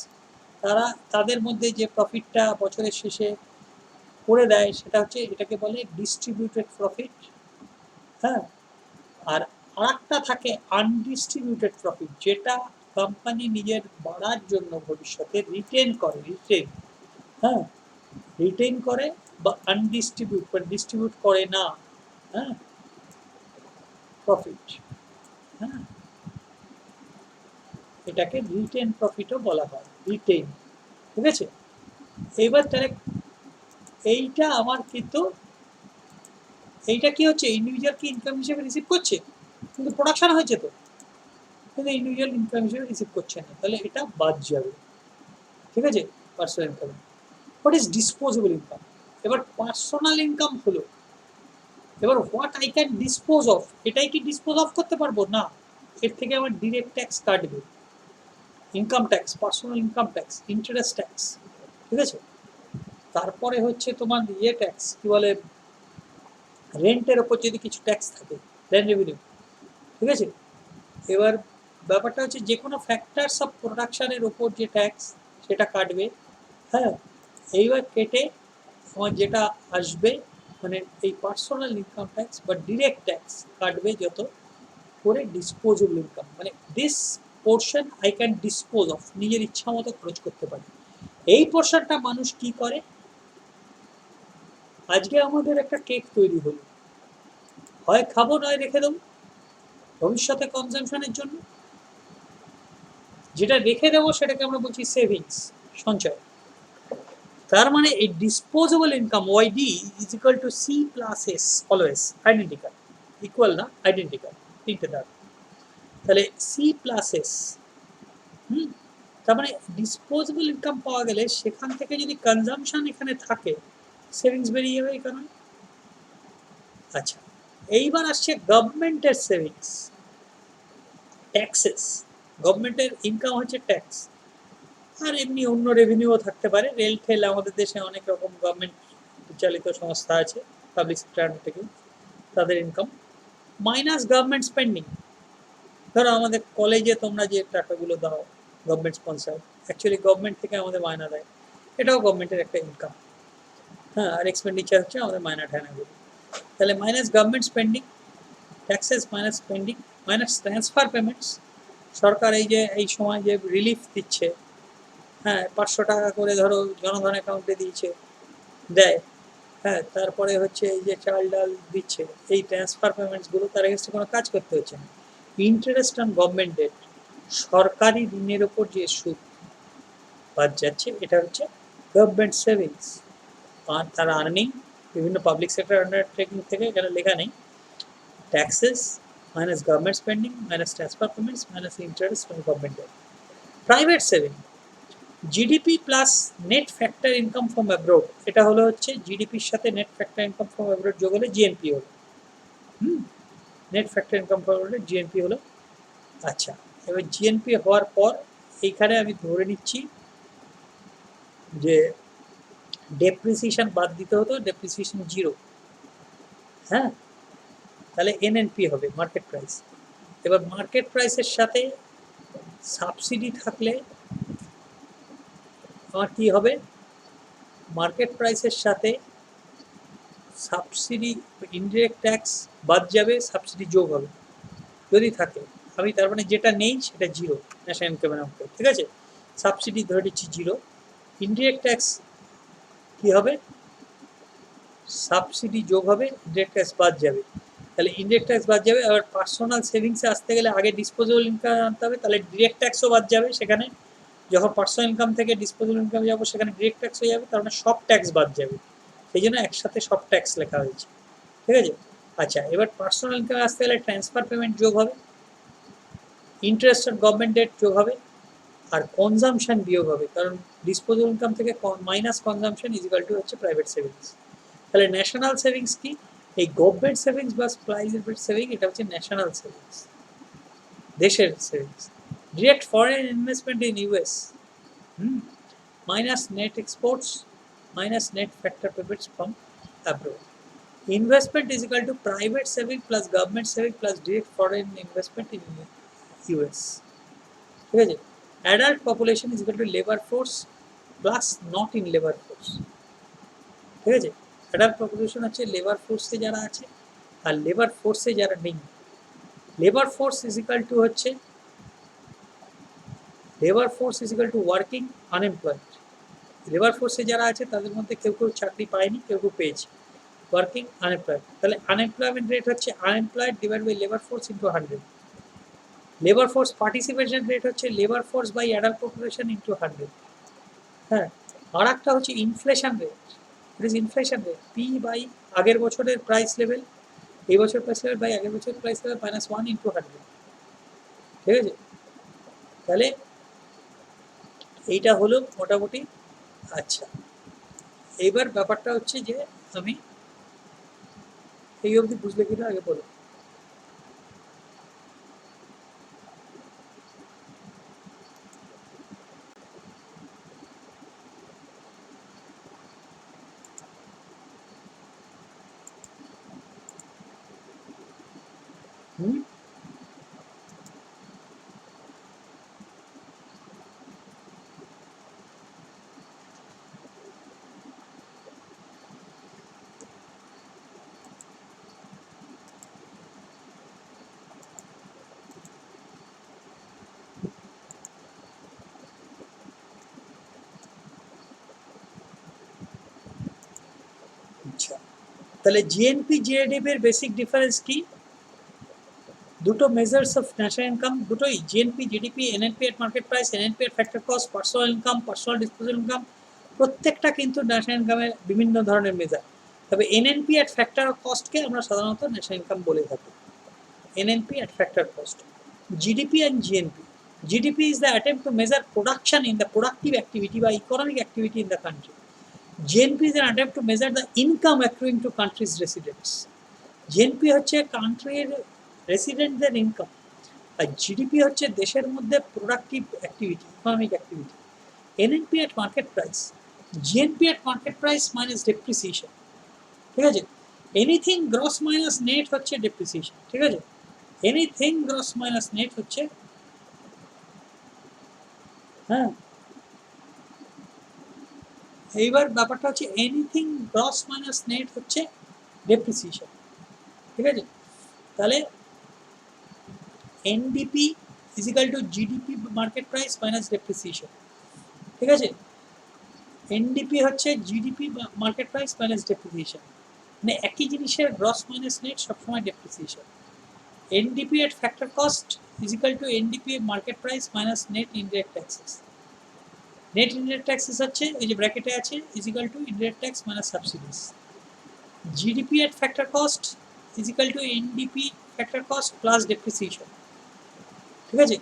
তারা তাদের মধ্যে যে প্রফিটটা বছরের শেষে করে দেয়, সেটা হচ্ছে, এটাকে বলে ডিস্ট্রিবিউটেড প্রফিট। হ্যাঁ, আর আরেকটা থাকে আনডিস্ট্রিবিউটেড প্রফিট, যেটা কোম্পানি নিজের বাড়ার জন্য ভবিষ্যতে রিটেন করে, হ্যাঁ, রিটেন করে, বা আনডিস্ট্রিবিউট বা ডিস্ট্রিবিউট করে না, হ্যাঁ, প্রফিট, হ্যাঁ, এটাকে রিটেন প্রফিটও বলা হয়, রিটেন। ঠিক আছে, এইবার তাহলে এইটা আমার কিন্তু, এইটা কি হচ্ছে, ইন্ডিভিজুয়াল কি ইনকাম হিসেবে রিসিভ করছে, কিন্তু প্রোডাকশন হয়েছে তো, কিন্তু ইন্ডিভিজুয়াল ইনকাম হিসেবে রিসিভ করছে না, তাহলে এটা বাদ যাবে। ঠিক আছে, personal income. What is disposable income? এবার পার্সোনাল ইনকাম হলো, এবার what I can dispose of, এটাই কি ডিসপোজ অফ করতে পারবো না, এর থেকে আমার ডিরেক্ট ট্যাক্স কাটবে, income tax, personal income tax, interest tax. ঠিক আছে, তারপরে হচ্ছে তোমার ইয়ে ট্যাক্স, কি বলে, রেন্টের ওপর যদি কিছু ট্যাক্স থাকে, রেন্ট রেভিনিউ। ঠিক আছে, এবার ব্যাপারটা হচ্ছে যে কোনো ফ্যাক্টরস অফ প্রোডাকশনের ওপর যে ট্যাক্স, সেটা কাটবে, হ্যাঁ, এইবার কেটে আমার যেটা আসবে, মানে এই পার্সোনাল ইনকাম ট্যাক্স বা ডিরেক্ট ট্যাক্স কাটবে যত করে ডিসপোজেবল ইনকাম, মানে this portion I can dispose of, নিজের ইচ্ছা মতো খরচ করতে পারে। এই পোর্শনটা মানুষ কি করে, আজকে আমাদের একটা কেক তৈরি হলো, হয় খাবো নয় রেখে দেবো ভবিষ্যতে কনজামশনের জন্য। যেটা রেখে দেবো সেটাকে আমরা বলছি সেভিংস, সঞ্চয়। তার মানে এই disposable income YD is equal to C plus S, always identical, equal না আইডেন্টিক্যাল, তিনটে দাগ। তাহলে সি প্লাস এস, তার মানে ডিসপোজেবল ইনকাম পাওয়া গেলে সেখান থেকে যদি কনজামশন এখানে থাকে, সেভিংস বেরিয়ে যাবে এই কারণে। আচ্ছা, এইবার আসছে গভর্নমেন্টের সেভিংস, ট্যাক্সেস। গভর্নমেন্টের ইনকাম হচ্ছে ট্যাক্স, আর এমনি অন্য রেভিনিউও থাকতে পারে। রেল ঠেল, আমাদের দেশে অনেক রকম গভর্নমেন্ট পরিচালিত সংস্থা আছে, পাবলিক সেক্টর থেকে, তাদের ইনকাম মাইনাস গভর্নমেন্ট স্পেন্ডিং। ধরো আমাদের কলেজে তোমরা যে টাকাগুলো দাও গভর্নমেন্ট স্পন্সার, অ্যাকচুয়ালি গভর্নমেন্ট থেকে আমাদের মায়না দেয়, এটাও গভর্নমেন্টের একটা ইনকাম। হ্যাঁ, আর এক্সপেন্ডিচার হচ্ছে আমাদের মায়না ঠায়নাগুলো। তাহলে minus government spending, taxes minus spending, minus transfer payments. সরকার এই যে এই সময় যে রিলিফ দিচ্ছে, হ্যাঁ 500 টাকা করে ধরো জনধন অ্যাকাউন্টে দিয়েছে, দেয়, হ্যাঁ তারপরে হচ্ছে এই যে চাল ডাল দিচ্ছে, এই ট্রান্সফার পেমেন্টসগুলো তার এগেন্সটে কোনো কাজ করতে হচ্ছে না। ইন্টারেস্ট অন গভর্নমেন্ট ডেট, সরকারি ঋণের ওপর যে সুদ বাদ যাচ্ছে, এটা হচ্ছে গভর্নমেন্ট সেভিংস। আর তার আর্নিং বিভিন্ন পাবলিক সেক্টর আন্ডারটেকিং থেকে, এখানে লেখা নেই, taxes minus government spending minus transfer payments minus interest from government debt. Private saving, GDP plus net factor income from abroad, এটা হলো হচ্ছে জিডিপির সাথে net factor income from abroad যোগ হলে জিএনপি হলো। Net factor income from abroad GNP হলো। আচ্ছা, এবার জিএনপি হওয়ার পর এইখানে আমি ধরে নিচ্ছি যে ডেপ্রিসিয়েশন বাদ দিতে হতো, ডেপ্রিসিয়েশন 0, হ্যাঁ, তাহলে এনএনপি হবে মার্কেট প্রাইস। এবার মার্কেট প্রাইসের সাথে সাবসিডি থাকলে আমার কি হবে, মার্কেট প্রাইসের সাথে সাবসিডি ইনডিরেক্ট ট্যাক্স বাদ যাবে, সাবসিডি যোগ হবে যদি থাকে। আমি তার মানে যেটা নেই সেটা 0, ন্যাশনাল ইনকাম অ্যামাউন্ট, ঠিক আছে, সাবসিডি ধরে নিচ্ছি 0। ইনডিরেক্ট ট্যাক্স কি হবে, সাবসিডি যোগ হবে, ইনডিরেক্ট ট্যাক্স বাদ যাবে, তাহলে ইনডিরেক্ট ট্যাক্স বাদ যাবে। আবার পার্সোনাল সেভিংসে আসতে গেলে আগে ডিসপোজেবল ইনকাম আনতে হবে, তাহলে ডিরেক্ট ট্যাক্সও বাদ যাবে সেখানে। যখন পার্সোনাল ইনকাম থেকে ডিসপোজেবল ইনকাম যাবো সেখানে ডিরেক্ট ট্যাক্স হয়ে যাবে, তার মানে সব ট্যাক্স বাদ যাবে, সেই জন্য একসাথে সব ট্যাক্স লেখা হয়েছে, ঠিক আছে। আচ্ছা, এবার পার্সোনাল ইনকাম আসতে গেলে ট্রান্সফার পেমেন্ট যোগ হবে, ইন্টারেস্ট অন গভর্নমেন্ট ডেট যোগ হবে, আর কনজামশন বিয়োগ হবে, কারণ ডিসপোজেবল ইনকাম থেকে minus consumption is equal to হচ্ছে প্রাইভেট সেভিংস। তাহলে ন্যাশনাল সেভিংস কি, এই গভর্নমেন্ট সেভিংস বা প্রাইভেট সেভিং, এটা হচ্ছে ন্যাশনাল সেভিংস, দেশের savings. Direct foreign investment in US, minus net exports minus net factor payments from abroad. Investment is equal two private saving plus government saving plus direct foreign investment in US, ঠিক আছে। Adult population is equal two labour force plus not in labour force, ঠিক আছে। অ্যাডাল্ট পপুলেশন হচ্ছে লেবার ফোর্সে যারা আছে আর লেবার ফোর্সে যারা নেই। Labour force is equal to হচ্ছে labour force is equal to working unemployed. Labour ফোর্সে যারা আছে তাদের মধ্যে কেউ কেউ চাকরি পায়নি, কেউ কেউ পেয়েছে, ওয়ার্কিং আনএমপ্লয়েড। তাহলে আনএমপ্লয়মেন্ট রেট হচ্ছে unemployed divide by labour force into 100। Labour force participation rate হচ্ছে labour force by adult population into 100। হ্যাঁ, আর একটা হচ্ছে inflation rate, it is inflation rate P by আগের বছরের প্রাইস লেভেল, এই বছর প্রাইস লেভেল বাই আগের বছরের প্রাইস লেভেল -1 ইন্টু 100, ঠিক আছে। তাহলে এইটা হলো মোটামুটি। আচ্ছা, এইবার ব্যাপারটা হচ্ছে যে আমি এই অবধি বুঝলে কিনা আগে বলো। হুম, তাহলে জিএনপি জিএডিপি এর বেসিক ডিফারেন্স কি? দুটো মেজার্স অফ ন্যাশনাল ইনকাম, দুটোই GNP GDP, NNP at market price, NNP at factor cost, personal income, personal disposable income, প্রত্যেকটা কিন্তু ন্যাশনাল ইনকামের বিভিন্ন ধরনের মেজার। তবে এনএনপি এট ফ্যাক্টর কস্টকে আমরা সাধারণত ন্যাশনাল ইনকাম বলে থাকি, NNP at factor cost. GDP and GNP, GDP is the attempt to measure production in the productive activity by economic activity in the country. GNP is an attempt to measure the income accruing to country's residents. GNP হচ্ছে কান্ট্রির রেসিডেন্টদের ইনকাম, আর জিডিপি হচ্ছে দেশের মধ্যে productive activity, economic activity. NNP at market price, GNP at market price minus depreciation, ঠিক আছে? এনিথিং গ্রস মাইনাস নেট হচ্ছে ডেপ্রিসিয়েশন, ঠিক আছে? এনিথিং গ্রস মাইনাস নেট হচ্ছে, হ্যাঁ, এইবার ব্যাপারটা হচ্ছে এনিথিং গ্রস মাইনাস নেট হচ্ছে ডেপ্রিসিয়েশন, ঠিক আছে? তাহলে NDP is equal to GDP market price minus depreciation, ঠিক আছে? এনডিপি হচ্ছে GDP market price minus depreciation, মানে একই জিনিসের গ্রস মাইনাস নেট সবসময় depreciation. NDP at factor cost is equal to NDP market price minus net indirect taxes. Net indirect taxes হচ্ছে এই যে ব্র্যাকেটে আছে is equal to indirect tax minus subsidies. GDP at factor cost is equal to NDP factor cost plus depreciation, ঠিক আছে?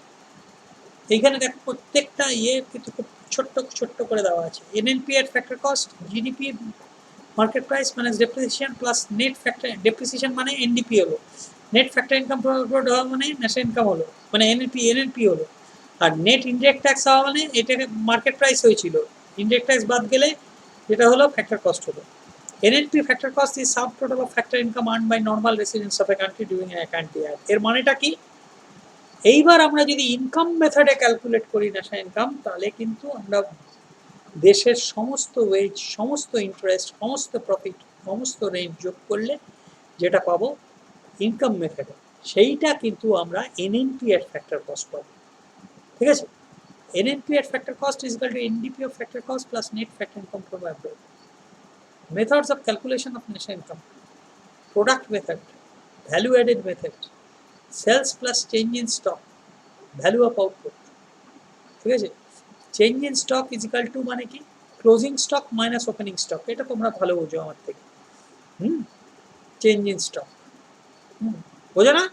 এইখানে দেখো প্রত্যেকটা কিন্তু খুব ছোট্ট ছোট্ট করে দেওয়া আছে। NNP at factor cost, GDP market price minus depreciation plus net factor, depreciation মানে এনডিপি হলো, নেট ফ্যাক্টর ইনকাম মানে ন্যাশনাল ইনকাম হলো, মানে এনএনপি হলো, আর নেট ইনডিরেক্ট ট্যাক্স হওয়া মানে এটাকে মার্কেট প্রাইস হয়েছিল, ইনডিরেক্ট ট্যাক্স বাদ গেলে যেটা হলো ফ্যাক্টর কস্ট হলো। NNP factor cost is sub total of factor income earn by normal residents of a country during a country year. এর মানেটা কি? এইবার আমরা যদি ইনকাম মেথডে ক্যালকুলেট করি ন্যাশনাল ইনকাম, তাহলে কিন্তু আমরা দেশের সমস্ত ওয়েজ, সমস্ত ইন্টারেস্ট, সমস্ত প্রফিট, সমস্ত রেঞ্জ যোগ করলে যেটা পাবো ইনকাম মেথডে, সেইটা কিন্তু আমরা এনএনপি এট ফ্যাক্টর কস্ট পাবো, ঠিক আছে? NNP at factor cost is equal two NDP of factor cost plus net factor income from abroad. Methods of calculation of national income: product method, value added method, sales plus change in stock, value of output, ঠিক আছে? Change in stock is equal two মানে কি? Closing stock minus opening stock, এটা তোমরা ভালো বোঝো আমার থেকে। চেঞ্জ ইন স্টক বোঝো না?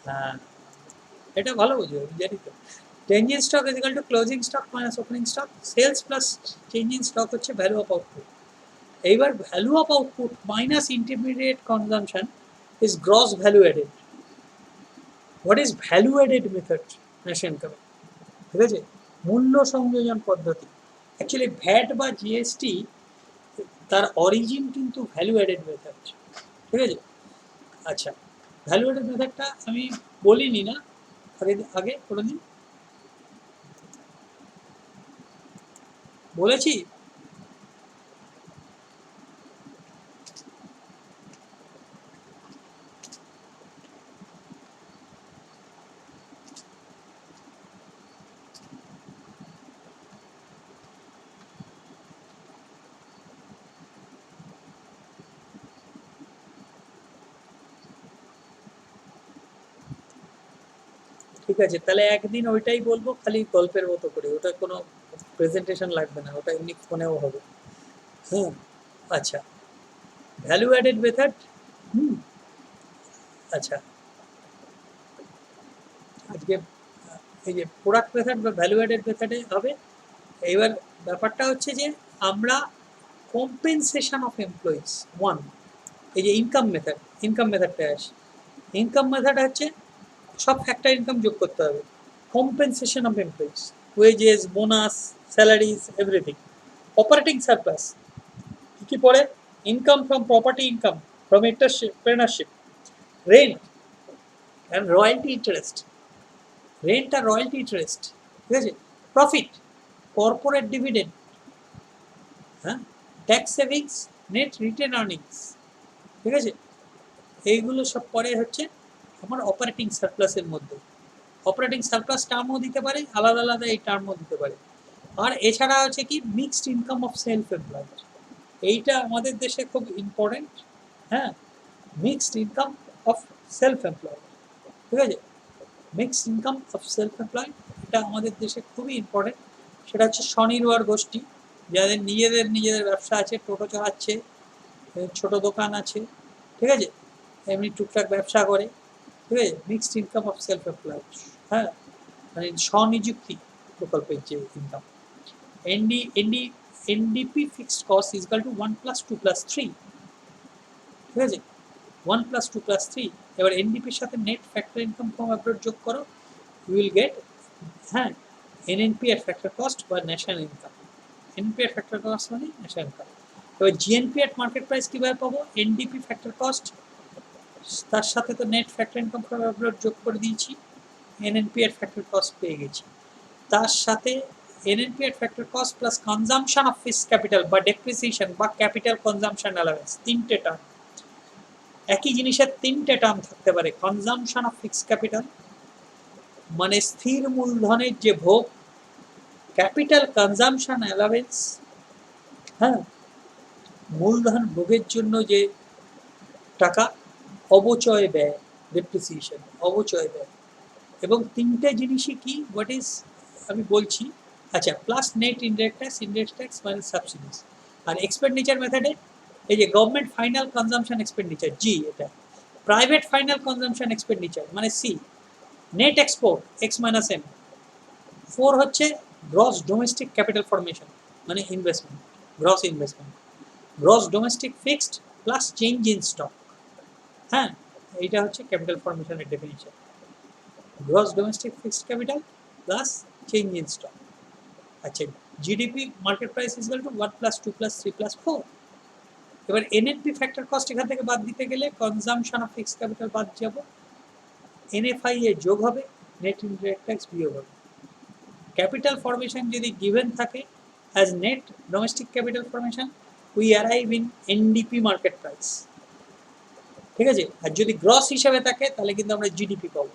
হ্যাঁ, এটা ভালো বোঝো, জানি তো। Change in stock is equal to closing stock minus opening stock, sales plus change in stock হচ্ছে ভ্যালু অফ আউটপুট। এইবার value of output minus intermediate consumption is gross value added. What is value added method national ইনকামে, ঠিক আছে? মূল্য সংযোজন পদ্ধতি। অ্যাকচুয়ালি ভ্যাট বা জিএসটি তার অরিজিন কিন্তু ভ্যালু অ্যাডেড মেথড, ঠিক আছে? আচ্ছা, ভ্যালু অ্যাডেড মেথডটা আমি বলিনি না আগে কোনোদিন? বলেছি? ঠিক আছে, তাহলে একদিন ওইটাই বলবো, খালি গল্পের মতো করে, ওটা কোনো প্রেজেন্টেশন লাগবে না, ওটা এমনি ফোনেও হবে। হ্যাঁ, আচ্ছা, ভ্যালু অ্যাডেড মেথড। আচ্ছা, আজকে এই যে প্রোডাক্ট মেথড বা ভ্যালু অ্যাডেড মেথডে হবে। এইবার ব্যাপারটা হচ্ছে যে আমরা কম্পেনসেশন অফ এমপ্লয়িজ ওয়ান, এই যে ইনকাম মেথডটা আসে। ইনকাম মেথড হচ্ছে সব ফ্যাক্টর ইনকাম যোগ করতে হবে। Compensation of employees, wages, bonus, salaries, everything. Operating surplus কি কি পড়ে? Income from property, income from entrepreneurship, rent and royalty interest, rent আর রয়্যালটি ইন্টারেস্ট, ঠিক আছে? প্রফিট, কর্পোরেট ডিভিডেন্ড, হ্যাঁ, tax savings, net retained earnings, ঠিক আছে? এইগুলো সব পরে হচ্ছে আমার অপারেটিং সারপ্লাসের মধ্যে। অপারেটিং সারপ্লাস টার্মও দিতে পারে, আলাদা আলাদা এই টার্মও দিতে পারে। আর এছাড়া হচ্ছে কি mixed income of self employed, এইটা আমাদের দেশে খুব ইম্পর্টেন্ট। হ্যাঁ, mixed income of self employed, ঠিক আছে, mixed income of self employed, এটা আমাদের দেশে খুবই ইম্পর্টেন্ট। সেটা হচ্ছে স্বনির্ভর গোষ্ঠী, যাদের নিজেদের ব্যবসা আছে, টোটো চালাচ্ছে, ছোট দোকান আছে, ঠিক আছে, এমনি টুকটাক ব্যবসা করে, ঠিক আছে, mixed income of self employed. হ্যাঁ, মানে স্বনিযুক্তি প্রকল্পের যে income. NDP fixed cost is equal two 1+2+3, ঠিক আছে, 1+2+3। এবার এনডিপির সাথে net factor income from abroad যোগ করো, ইউ উইল গেট, হ্যাঁ, এনএনপি এর ফ্যাক্টর কস্ট বা ন্যাশনাল ইনকাম। এনপি এর ফ্যাক্টর কস্ট মানে ন্যাশনাল ইনকাম। এবার জিএনপি এট মার্কেট প্রাইস কীভাবে পাবো? এনডিপি ফ্যাক্টর কস্ট, তার সাথে তো net factor income from abroad যোগ করে দিয়েছি, এনএনপি এর ফ্যাক্টর কস্ট পেয়ে গেছি। তার সাথে এনএনপি এর factor cost plus consumption of fixed capital বা ডেপ্রিসিয়েশন বা ক্যাপিটাল কনজাম্পশন অ্যালাউন্স, তিনটে টার্ম, একই জিনিসের তিনটে টার্ম থাকতে পারে। কনজাম্পশন অফ ফিক্সড ক্যাপিটাল মানে স্থির মূলধনের যে ভোগ, ক্যাপিটাল কনজাম্পশন অ্যালাউন্স, হ্যাঁ, মূলধন ভোগের জন্য যে টাকা, অবচয় ব্যয়, ডেপ্রিসিয়েশন, অবচয় ব্যয়। এবং তিনটে জিনিসই কি, হোয়াট ইজ, আমি বলছি। আচ্ছা, প্লাস নেট ইনডাইরেক্ট ট্যাক্স মানে সাবসিডিজ। আর এক্সপেন্ডিচার মেথডে এই যে government final consumption expenditure, G, এটা প্রাইভেট ফাইনাল কনজাম্পশন এক্সপেন্ডিচার মানে C, net export X minus M, 4 হচ্ছে গ্রস ডোমেস্টিক ক্যাপিটাল ফরমেশন মানে investment, gross investment, gross domestic fixed plus change in stock. হ্যাঁ, এইটা হচ্ছে ক্যাপিটাল ফরমেশনের definition, gross domestic fixed capital plus change in stock. আচ্ছা, GDP market price is equal two 1+2+3+4। এবার এনএনপি ফ্যাক্টর কস্ট এখান থেকে বাদ দিতে গেলে কনজাম্পশন অফ ফিক্সড ক্যাপিটাল বাদ যাব, এনএফআই এ যোগ হবে, নেট ইনডাইরেক্ট ট্যাক্স বিয়োগ হবে। ক্যাপিটাল ফরমেশন যদি গিভেন থাকে as net domestic capital formation, we arrive in NDP market price, ঠিক আছে। আর যদি গ্রস হিসেবে থাকে তাহলে কিন্তু আমরা জিডিপি পাবো,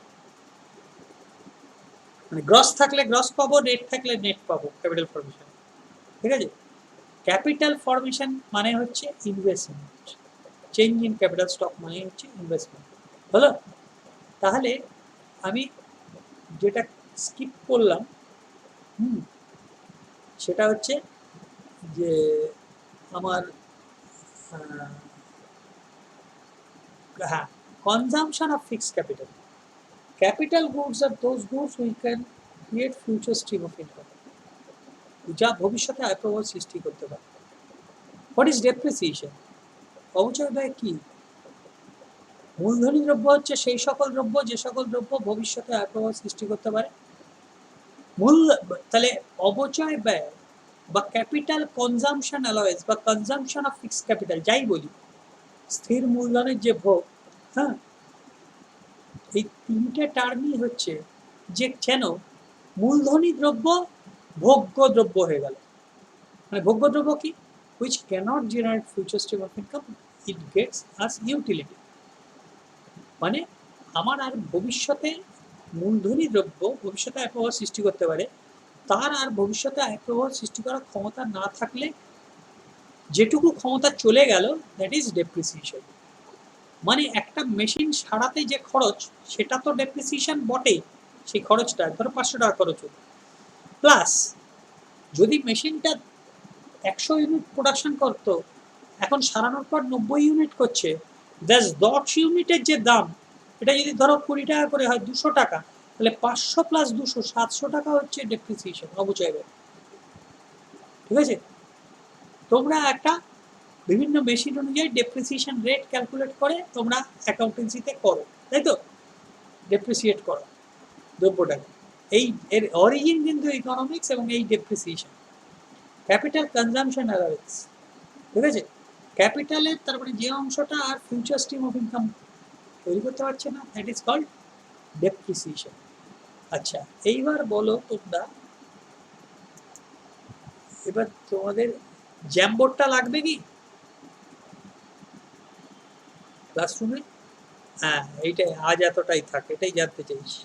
মানে গ্রস থাকলে গ্রস পাবো, নেট থাকলে নেট পাবো ক্যাপিটাল ফরমেশন, ঠিক আছে। ক্যাপিটাল ফরমেশন মানে হচ্ছে investment, change in capital stock মানে হচ্ছে ইনভেস্টমেন্ট, হলো। তাহলে আমি যেটা স্কিপ করলাম, সেটা হচ্ছে যে আমার, হ্যাঁ, consumption of fixed capital, capital goods আর those goods we can create future stream of income, যা ভবিষ্যতে আয় প্রবাহ সৃষ্টি করতে পারে। What is depreciation? অবচয় ব্যয় কি? মূলধনী দ্রব্য হচ্ছে সেই সকল দ্রব্য যে সকল দ্রব্য ভবিষ্যতে আয় প্রবাহ সৃষ্টি করতে পারে। তাহলে অবচয় ব্যয় বা ক্যাপিটাল কনজাম্পশন অ্যালাওয়েন্স বা কনজাম্পশন অফ ফিক্সড ক্যাপিটাল, যাই বলি, স্থির মূলধনের যে ভোগ, হ্যাঁ, এই তিনটে টার্মই হচ্ছে যে কেন মূলধনী দ্রব্য ভোগ্য দ্রব্য হয়ে গেল। মানে ভোগ্য দ্রব্য কি? which cannot generate future stream of income, it gets as utility। মানে আমার আর ভবিষ্যতে মূলধনী দ্রব্য ভবিষ্যতে আয় প্রবাহ সৃষ্টি করতে পারে, তার আর ভবিষ্যতে আয় প্রবাহ সৃষ্টি করার ক্ষমতা না থাকলে যেটুকু ক্ষমতা চলে গেল, দ্যাট ইজ ডেপ্রিসিয়েশন। মানে একটা মেশিন সারাতে যে খরচ, সেটা তো ডেপ্রিসিয়েশন বটে, সেই খরচটা ধরো 500 টাকা খরচ হলো, প্লাস যদি মেশিনটা 100 ইউনিট প্রোডাকশন করতো, এখন সারানোর পর 90 ইউনিট করছে, 10 ইউনিটের যে দাম, এটা যদি ধরো 20 টাকা করে হয়, 200 টাকা, তাহলে 500 + 200 700 টাকা হচ্ছে ডেপ্রিসিয়েশন, অবচয় ব্যয়, ঠিক আছে। তোমরা একটা বিভিন্ন মেশিন অনুযায়ী ডেপ্রিসিয়েশন রেট ক্যালকুলেট করে তোমরা অ্যাকাউন্টেন্সিতে করো, তাই তো, ডেপ্রিসিয়েট করো দ্রব্যটাকে। এই এর অরিজিন কিন্তু ইকোনমিক্স এবং এই ডেপ্রিসিয়েশন। ক্যাপিটাল কনজাম্পশন অ্যালাউন্স, ঠিক আছে, ক্যাপিটালের তারপরে যে অংশটা আর ফিউচার স্ট্রিম অফ ইনকাম তৈরি করতে পারছে না, দ্যাট ইজ কল্ড ডেপ্রিসিয়েশন। আচ্ছা, এইবার বলো তোমরা, এবার তোমাদের জ্যামবোর্ডটা লাগবে কি ক্লাসরুমে? হ্যাঁ, এইটাই আজ এতটাই থাকে, এটাই জানতে চাইছি।